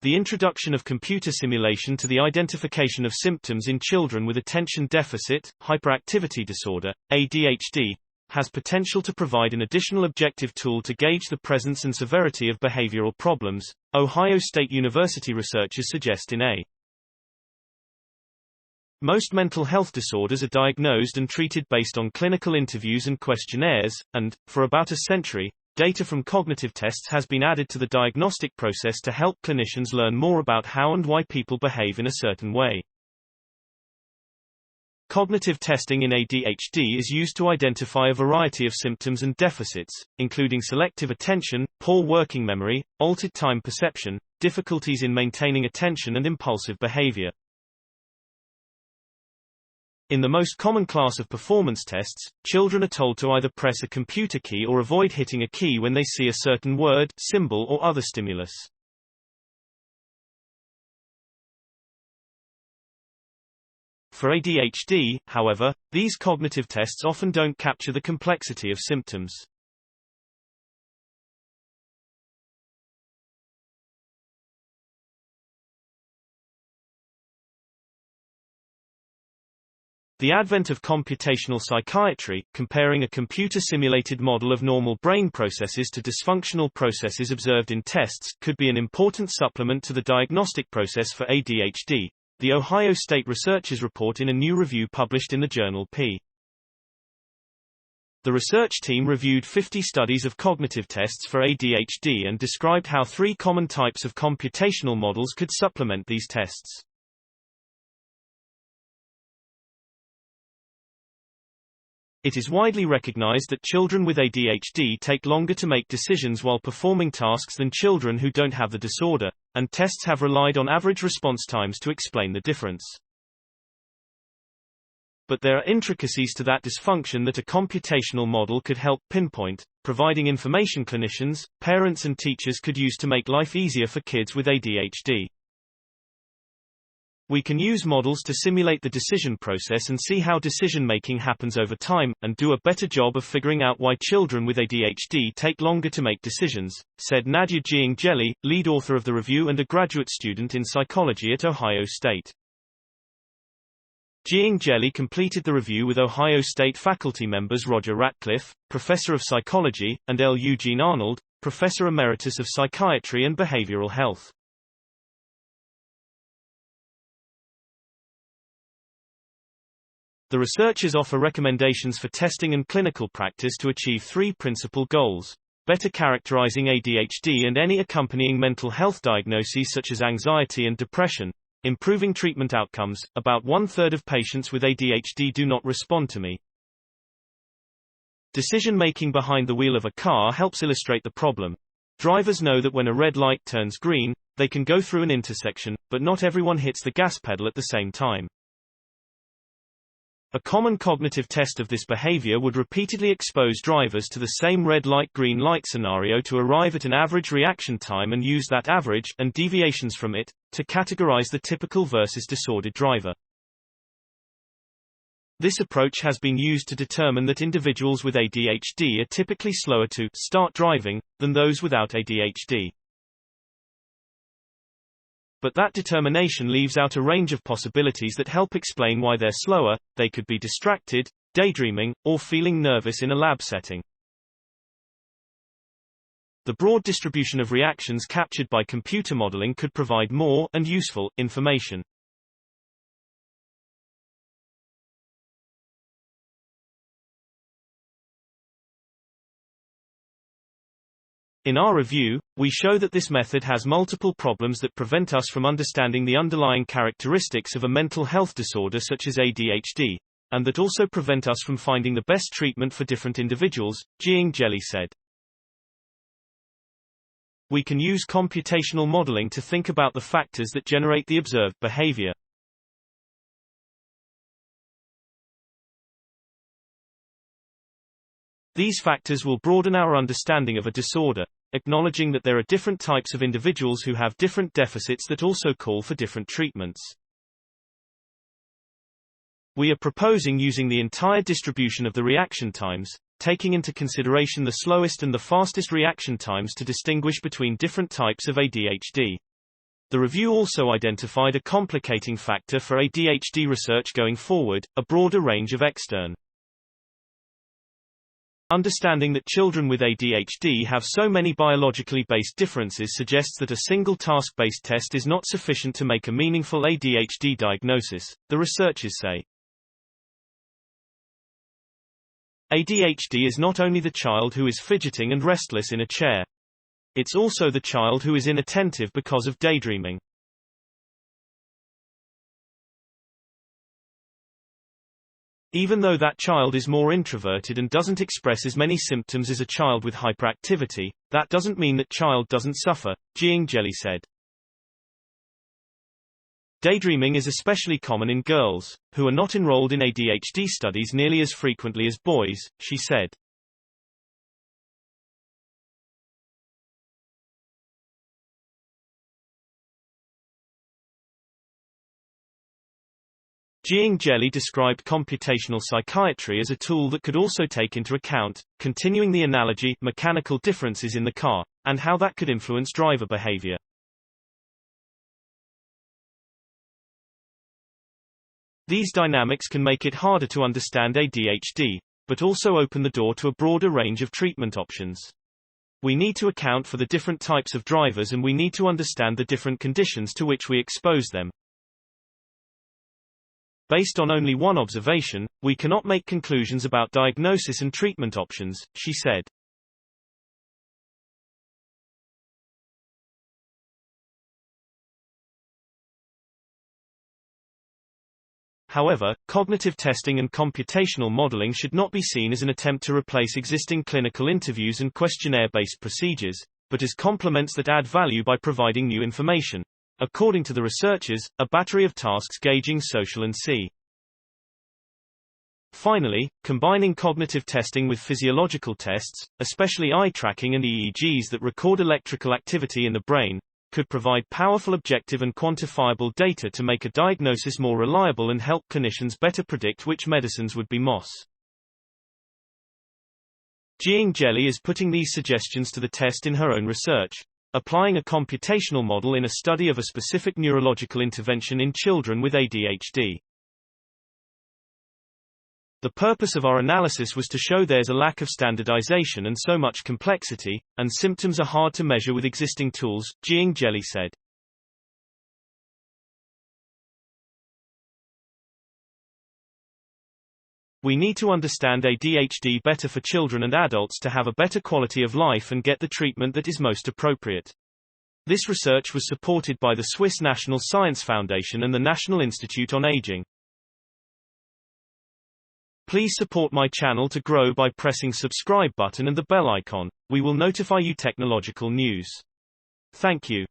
The introduction of computer simulation to the identification of symptoms in children with attention deficit, hyperactivity disorder, ADHD, has potential to provide an additional objective tool to gauge the presence and severity of behavioral problems, Ohio State University researchers suggest in A. Most mental health disorders are diagnosed and treated based on clinical interviews and questionnaires, and, for about a century, data from cognitive tests has been added to the diagnostic process to help clinicians learn more about how and why people behave in a certain way. Cognitive testing in ADHD is used to identify a variety of symptoms and deficits, including selective attention, poor working memory, altered time perception, difficulties in maintaining attention and impulsive behavior. In the most common class of performance tests, children are told to either press a computer key or avoid hitting a key when they see a certain word, symbol or other stimulus. For ADHD, however, these cognitive tests often don't capture the complexity of symptoms. The advent of computational psychiatry, comparing a computer-simulated model of normal brain processes to dysfunctional processes observed in tests, could be an important supplement to the diagnostic process for ADHD, the Ohio State researchers report in a new review published in the journal P. The research team reviewed 50 studies of cognitive tests for ADHD and described how 3 common types of computational models could supplement these tests. It is widely recognized that children with ADHD take longer to make decisions while performing tasks than children who don't have the disorder, and tests have relied on average response times to explain the difference. But there are intricacies to that dysfunction that a computational model could help pinpoint, providing information clinicians, parents and teachers could use to make life easier for kids with ADHD. We can use models to simulate the decision process and see how decision-making happens over time, and do a better job of figuring out why children with ADHD take longer to make decisions, said Nadia Jiang-Jelly, lead author of the review and a graduate student in psychology at Ohio State. Jiang-Jelly completed the review with Ohio State faculty members Roger Ratcliffe, professor of psychology, and L. Eugene Arnold, professor emeritus of psychiatry and behavioral health. The researchers offer recommendations for testing and clinical practice to achieve 3 principal goals: better characterizing ADHD and any accompanying mental health diagnoses such as anxiety and depression, improving treatment outcomes. About 1/3 of patients with ADHD do not respond to me. Decision-making behind the wheel of a car helps illustrate the problem. Drivers know that when a red light turns green, they can go through an intersection, but not everyone hits the gas pedal at the same time. A common cognitive test of this behavior would repeatedly expose drivers to the same red light-green light scenario to arrive at an average reaction time and use that average, and deviations from it, to categorize the typical versus disordered driver. This approach has been used to determine that individuals with ADHD are typically slower to start driving than those without ADHD. But that determination leaves out a range of possibilities that help explain why they're slower. They could be distracted, daydreaming, or feeling nervous in a lab setting. The broad distribution of reactions captured by computer modeling could provide more and useful information. In our review, we show that this method has multiple problems that prevent us from understanding the underlying characteristics of a mental health disorder such as ADHD, and that also prevent us from finding the best treatment for different individuals, Jiang-Jelly said. We can use computational modeling to think about the factors that generate the observed behavior. These factors will broaden our understanding of a disorder, acknowledging that there are different types of individuals who have different deficits that also call for different treatments. We are proposing using the entire distribution of the reaction times, taking into consideration the slowest and the fastest reaction times to distinguish between different types of ADHD. The review also identified a complicating factor for ADHD research going forward: a broader range of external. Understanding that children with ADHD have so many biologically based differences suggests that a single task-based test is not sufficient to make a meaningful ADHD diagnosis, the researchers say. ADHD is not only the child who is fidgeting and restless in a chair. It's also the child who is inattentive because of daydreaming. Even though that child is more introverted and doesn't express as many symptoms as a child with hyperactivity, that doesn't mean that child doesn't suffer, Jiang Jelly said. Daydreaming is especially common in girls, who are not enrolled in ADHD studies nearly as frequently as boys, she said. Jiang Jelly described computational psychiatry as a tool that could also take into account, continuing the analogy, mechanical differences in the car, and how that could influence driver behavior. These dynamics can make it harder to understand ADHD, but also open the door to a broader range of treatment options. We need to account for the different types of drivers, and we need to understand the different conditions to which we expose them. Based on only one observation, we cannot make conclusions about diagnosis and treatment options, she said. However, cognitive testing and computational modeling should not be seen as an attempt to replace existing clinical interviews and questionnaire-based procedures, but as complements that add value by providing new information. According to the researchers, a battery of tasks gauging social and C. Finally, combining cognitive testing with physiological tests, especially eye tracking and EEGs that record electrical activity in the brain, could provide powerful objective and quantifiable data to make a diagnosis more reliable and help clinicians better predict which medicines would be most. Jiang Jelly is putting these suggestions to the test in her own research, applying a computational model in a study of a specific neurological intervention in children with ADHD. The purpose of our analysis was to show there's a lack of standardization and so much complexity, and symptoms are hard to measure with existing tools, Jiang Jelly said. We need to understand ADHD better for children and adults to have a better quality of life and get the treatment that is most appropriate. This research was supported by the Swiss National Science Foundation and the National Institute on Aging. Please support my channel to grow by pressing subscribe button and the bell icon. We will notify you technological news. Thank you.